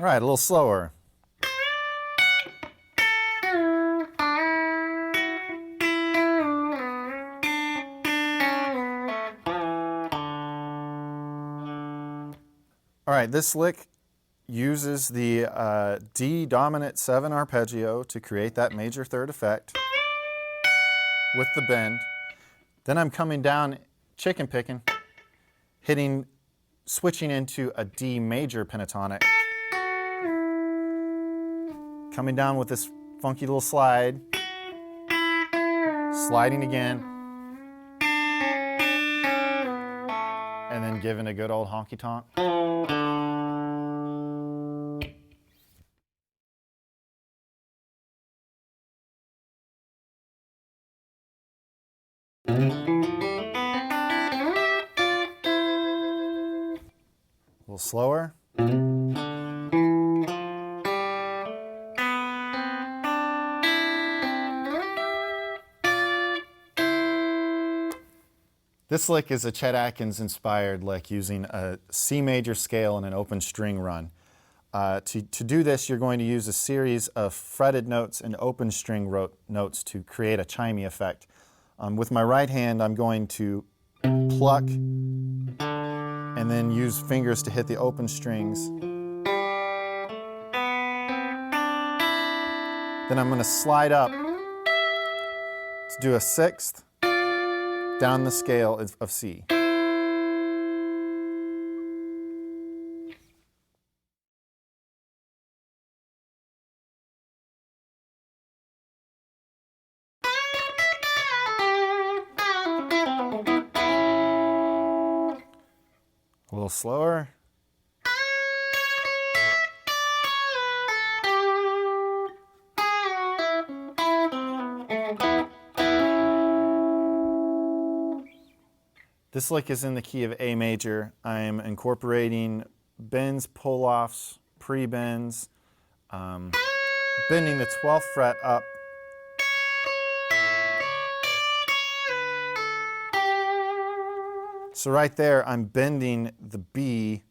All right, a little slower. All right, this lick uses the D dominant 7 arpeggio to create that major third effect with the bend. Then I'm coming down, chicken picking, switching into a D major pentatonic. Coming down with this funky little slide, sliding again, and then giving a good old honky tonk. A little slower. This lick is a Chet Atkins inspired lick using a C major scale and an open string run. To do this, you're going to use a series of fretted notes and open string notes to create a chimey effect. With my right hand, I'm going to pluck and then use fingers to hit the open strings. Then I'm going to slide up to do a sixth down the scale of C. A little slower. This lick is in the key of A major. I'm incorporating bends, pull-offs, pre-bends, bending the 12th fret up. So right there, I'm bending the B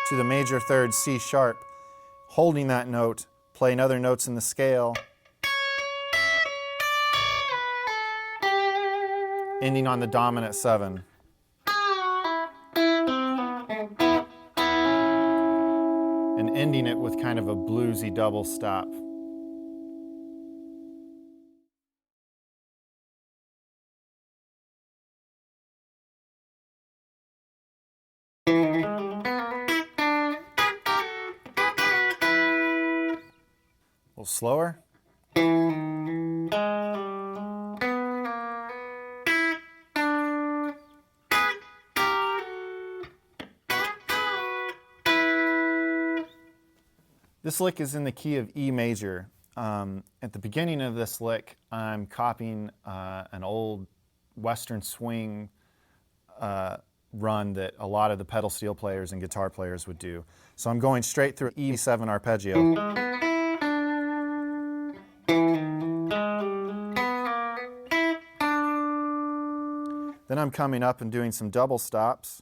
to the major third C sharp, holding that note, playing other notes in the scale, ending on the dominant 7. And ending it with kind of a bluesy double stop. A little slower. This lick is in the key of E major. At the beginning of this lick, I'm copying an old Western swing run that a lot of the pedal steel players and guitar players would do. So I'm going straight through E7 arpeggio. Then I'm coming up and doing some double stops.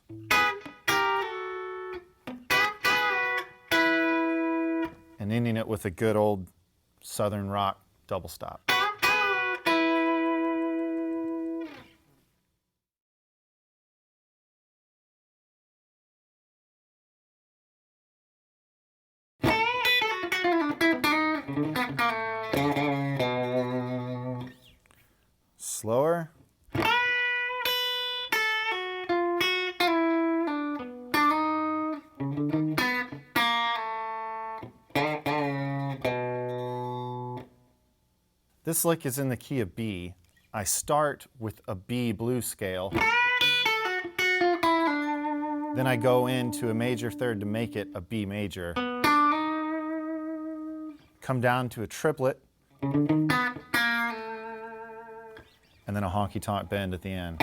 And ending it with a good old Southern rock double stop. Slower. This lick is in the key of B. I start with a B blues scale. Then I go into a major third to make it a B major. Come down to a triplet. And then a honky-tonk bend at the end.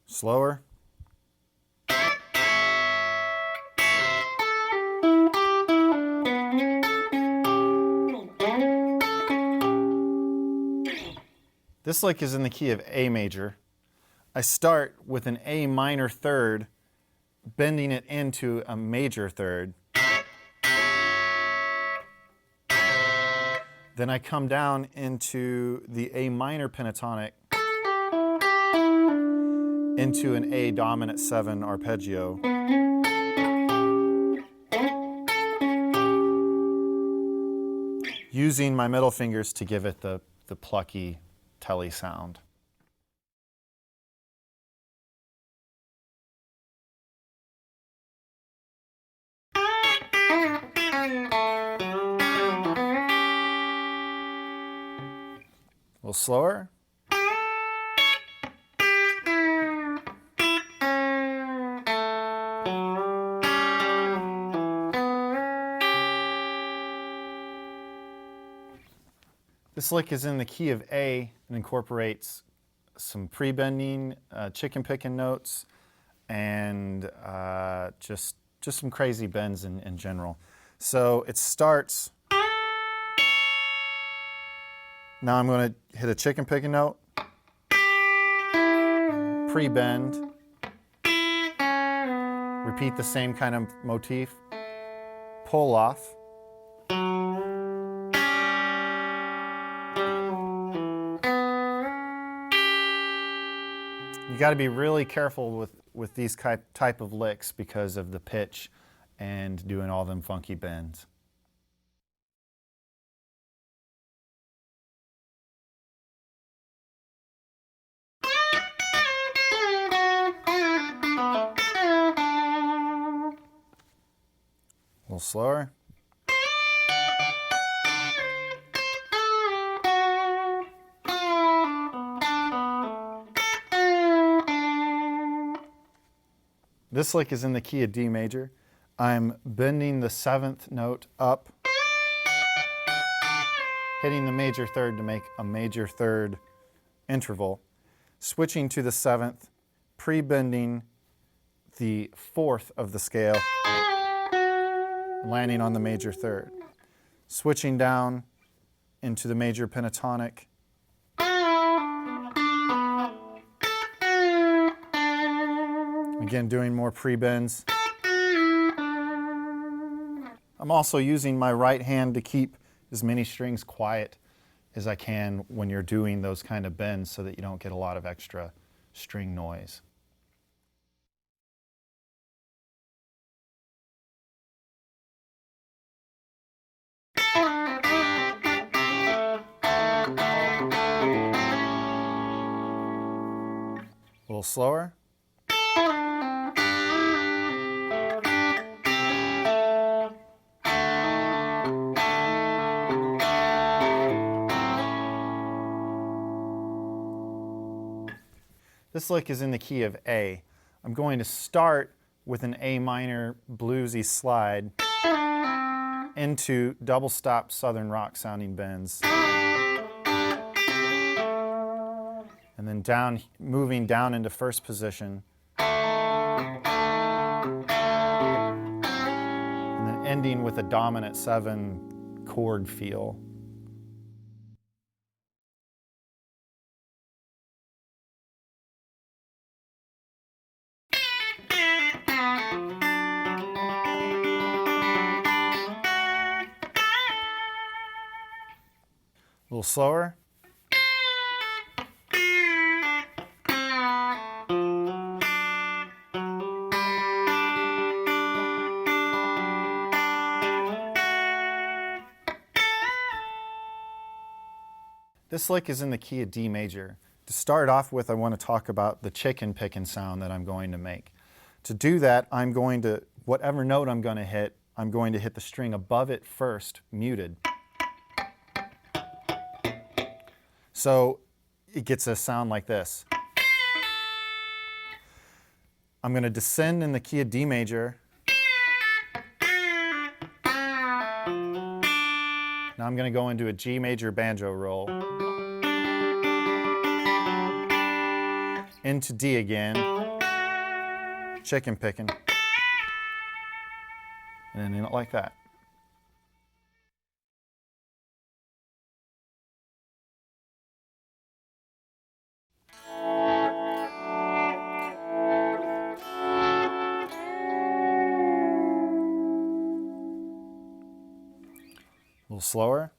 Slower. This lick is in the key of A major. I start with an A minor third, bending it into a major third. Then I come down into the A minor pentatonic into an A dominant 7 arpeggio. Using my middle fingers to give it the plucky telly sound. A little slower. This lick is in the key of A and incorporates some pre-bending, chicken picking notes, and just some crazy bends in general. So it starts. Now I'm going to hit a chicken picking note, pre-bend, repeat the same kind of motif, pull off, you got to be really careful with these type of licks because of the pitch and doing all them funky bends. A little slower. This lick is in the key of D major. I'm bending the 7th note up, hitting the major third to make a major third interval, switching to the 7th, pre-bending the 4th of the scale, landing on the major third, switching down into the major pentatonic, again doing more pre-bends. I'm also using my right hand to keep as many strings quiet as I can when you're doing those kind of bends so that you don't get a lot of extra string noise. A little slower. This lick is in the key of A. I'm going to start with an A minor bluesy slide into double stop Southern rock sounding bends. And then down, moving down into first position. And then ending with a dominant 7 chord feel. A little slower. This lick is in the key of D major. To start off with, I want to talk about the chicken picking sound that I'm going to make. To do that, I'm going to, whatever note I'm going to hit the string above it first, muted. So it gets a sound like this. I'm going to descend in the key of D major. Now I'm going to go into a G major banjo roll. Into D again. Chicken picking. And then like that. A little slower.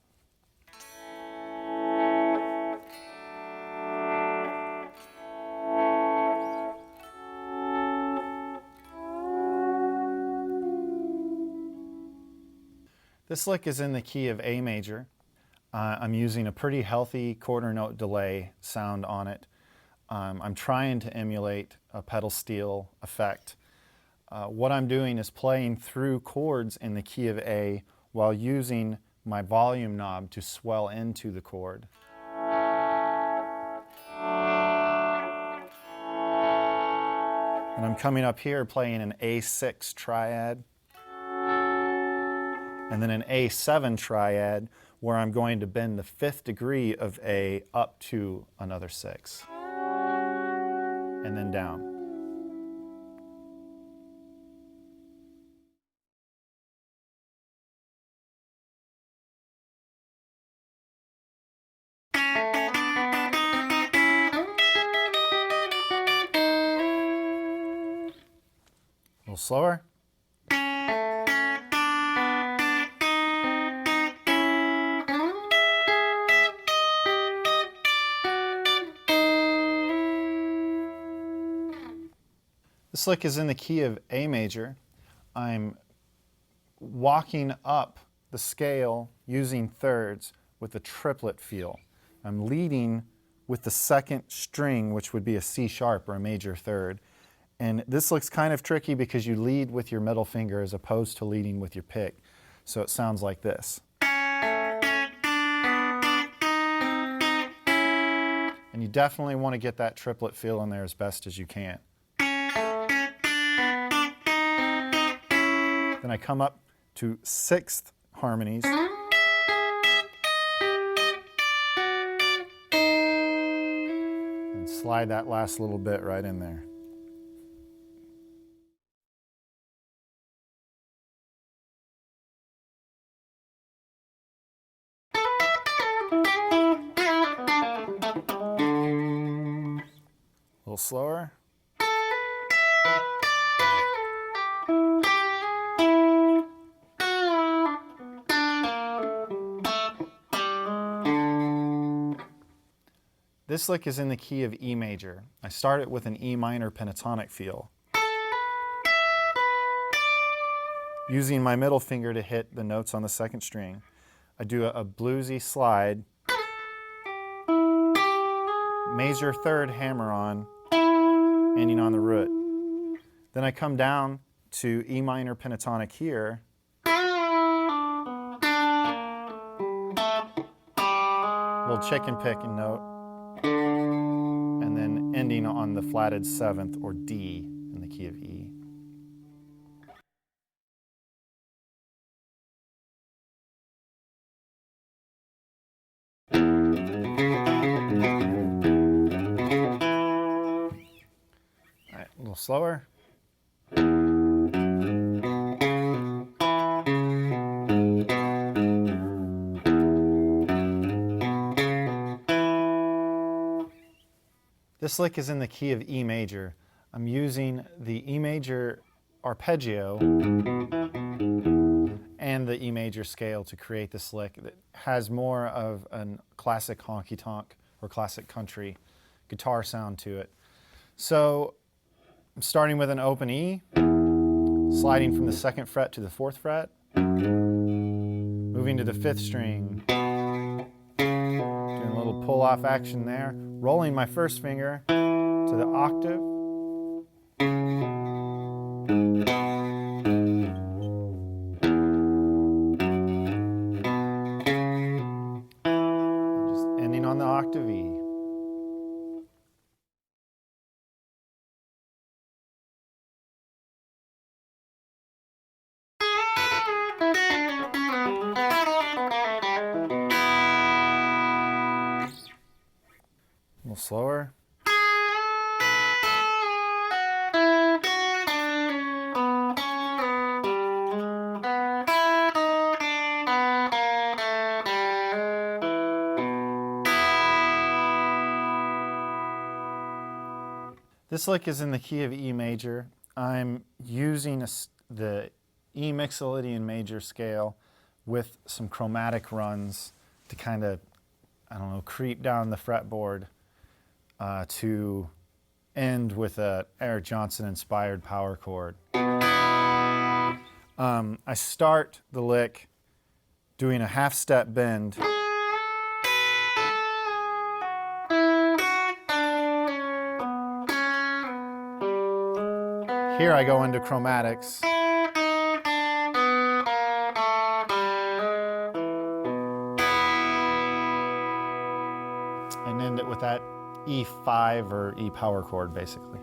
This lick is in the key of A major. I'm using a pretty healthy quarter note delay sound on it. I'm trying to emulate a pedal steel effect. What I'm doing is playing through chords in the key of A while using my volume knob to swell into the chord. And I'm coming up here playing an A6 triad, and then an A7 triad where I'm going to bend the 5th degree of A up to another 6, and then down. A little slower. This lick is in the key of A major. I'm walking up the scale using thirds with a triplet feel. I'm leading with the 2nd string, which would be a C sharp or a major third. And this looks kind of tricky because you lead with your middle finger as opposed to leading with your pick. So it sounds like this. And you definitely want to get that triplet feel in there as best as you can. Then I come up to 6th harmonies. And slide that last little bit right in there. A little slower. This lick is in the key of E major. I start it with an E minor pentatonic feel, using my middle finger to hit the notes on the 2nd string. I do a bluesy slide, major third hammer on, ending on the root. Then I come down to E minor pentatonic here, little chicken picking note, and then ending on the flatted 7th or D in the key of E. All right, a little slower. This lick is in the key of E major. I'm using the E major arpeggio and the E major scale to create this lick that has more of a classic honky-tonk or classic country guitar sound to it. So I'm starting with an open E, sliding from the 2nd fret to the 4th fret, moving to the 5th string, doing a little pull-off action there, rolling my 1st finger to the octave, and just ending on the octave E. A little slower. This lick is in the key of E major. I'm using the E Mixolydian major scale with some chromatic runs to kind of, I don't know, creep down the fretboard to end with a Eric Johnson inspired power chord. I start the lick doing a half step bend. Here I go into chromatics. And end it with that E5 or E power chord, basically.